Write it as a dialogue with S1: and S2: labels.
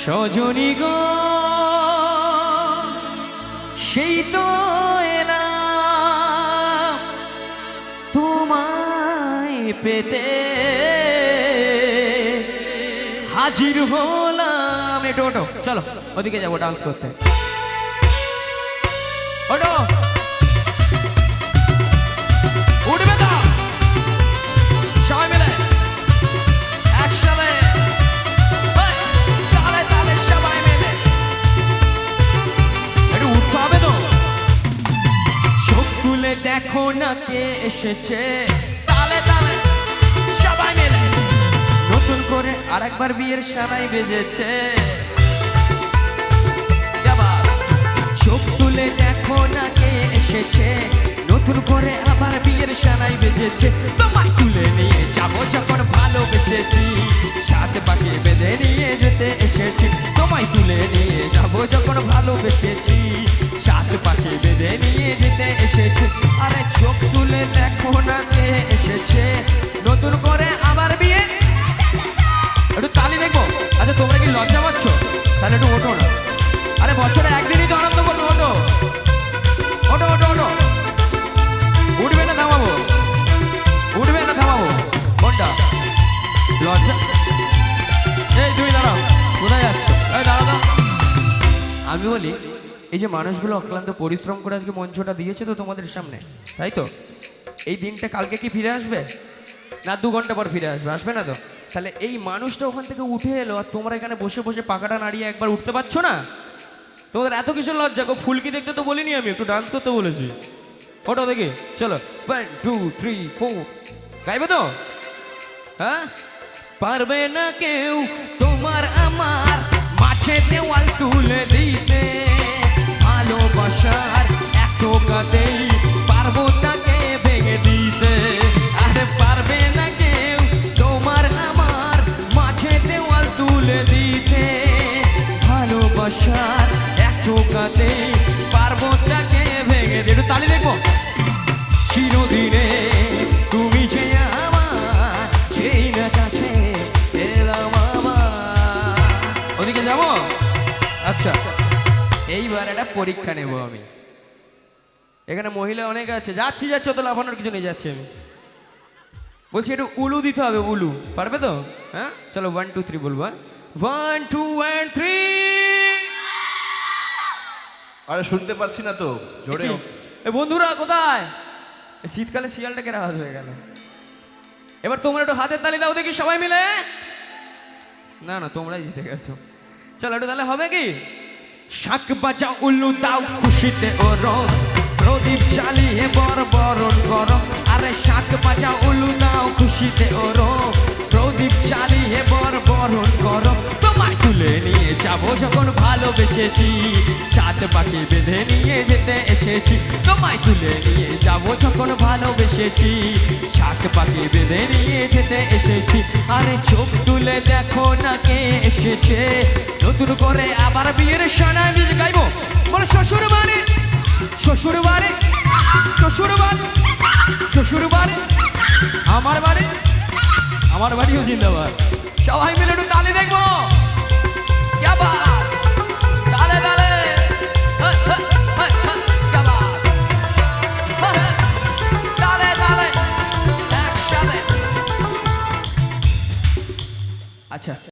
S1: সজনী গো সেই তো এলাম তোমায় পেতে হাজির হলাম। একটু ওঠো, চলো ওদিকে যাবো ডান্স করতে। ওঠো, উঠবে তো সবাই মিলে একসাথে, তালে তালে সবাই মিলে একটু উঠতে হবে তো। চোখ তুলে দেখো না কে এসেছে, তালে তালে সবাই মিলে নতুন করে আরেকবার বিয়ের সানাই বেজেছে। চোখ তুলে দেখো না কে এসেছে, নতুন করে আবার বিয়ের সানাই বেজেছে। তোমায় তুলে নিয়ে যাবো যখন ভালোবেসেছি, সাত পাকে বেঁধে নিয়ে যেতে এসেছি। তোমায় তুলে নিয়ে যাবো যখন ভালোবেসেছি, সাত পাকে বেঁধে নিয়ে যেতে এসেছি। আরে চোখ তুলে দেখো না কে এসেছে, নতুন করে আবার বিয়ে। একটু তালি দেখবো। আচ্ছা তোমরা কি লজ্জা পাচ্ছ? তাহলে একটু ওঠো না। আরে বছরে একদিনই তো আনন্দ করবো। ওঠো ওঠো ওঠো ওঠো, উঠবে না থামাবো, উঠবে না থামাবো। কোনটা লজ্জা? এই তুমি দাঁড়াও, কোথায় যাচ্ছ? এই দাঁড়াও দাঁড়াও। আমি বলি এই যে মানুষগুলো অক্লান্ত পরিশ্রম করে আজকে মঞ্চটা দিয়েছে তো তোমাদের সামনে, তাই তো? এই দিনটা কালকে কি ফিরে আসবে না 2 ঘন্টা পর ফিরে আসবে? আসবে না তো? তাহলে এই মানুষটা ওখান থেকে উঠে এলো আর তোমরা এখানে বসে বসে পাকাটা নাড়িয়ে একবার উঠতে পারছো না? তোমাদের এত কিসের লজ্জা গো? ফুলকি দেখতে তো বলিনি আমি, একটু ডান্স করতে বলেছি। ওটা দেখি, চলো 1 2 3 4 গাইবে তো? হ্যাঁ, পারবে না কেউ তোমার আমার মাঝে দেওয়াল তুলে দিতে, ভালোবাসার এক টোকাতেই পারবো তাকে ভেঙে দিতে। আরে পারবে না কেউ তোমার আমার মাঝে দেওয়াল তুলে দিতে, ভালোবাসার এক টোকাতেই পারবো তাকে ভেঙে দিতে। একটু তালি দেখবো। চিরদিনে তুমি যে আমার, সেই না কাছে এলাম আমার। ওদিকে যাবো? আচ্ছা, এইবার একটা পরীক্ষা নেব আমি। এখানে মহিলা অনেক আছে, যাচ্ছি যাচ্ছি, তো লাফানোর কিছু নেই, যাচ্ছি আমি। বলছি একটু উলু দিতে হবে, উলু পারবে তো? হ্যাঁ চলো 1 2 3 বলবো। 1 2 1 3।
S2: আরে শুনতে পাচ্ছি না তো, জোরে।
S1: এ বন্ধুরা কোথায়? শীতকালে শিয়ালটা কেন আওয়াজ হয়ে গেল? এবার তোমরা একটু হাতের তালি দাও দেখি সবাই মিলে। না না, তোমরাই জিতে গেছো। চলো একটু তাহলে হবে কি? শাক বাজা উল্লু দাও খুশিতে ওরো, প্রদীপ জ্বালিয়ে বরণ করো। আরে শাক বাজা উল্লু দাও খুশিতে ওরো, প্রদীপ জ্বালিয়ে বরণ করো। তোমায় তুলে নিয়ে যাবো যখন ভালোবেসেছি, সাত পাখি বেঁধে নিয়ে যেতে এসেছি। তোমায় তুলে নিয়ে যাবো যখন ভালোবেসেছি, সাত পাখি বেঁধে নিয়ে যেতে এসেছি। আরে চোখ তুলে দেখো না কে এসেছে, নতুন করে আবার বিয়ের সানাই বেজে গাইবো। বলো শ্বশুর বাড়ি, শ্বশুর বাড়ি, শ্বশুর বাড়ি, শ্বশুর বাড়ি, আমার বাড়ি, আমার বাড়িও জিন্দাবাদ। সবাই মিলে একটু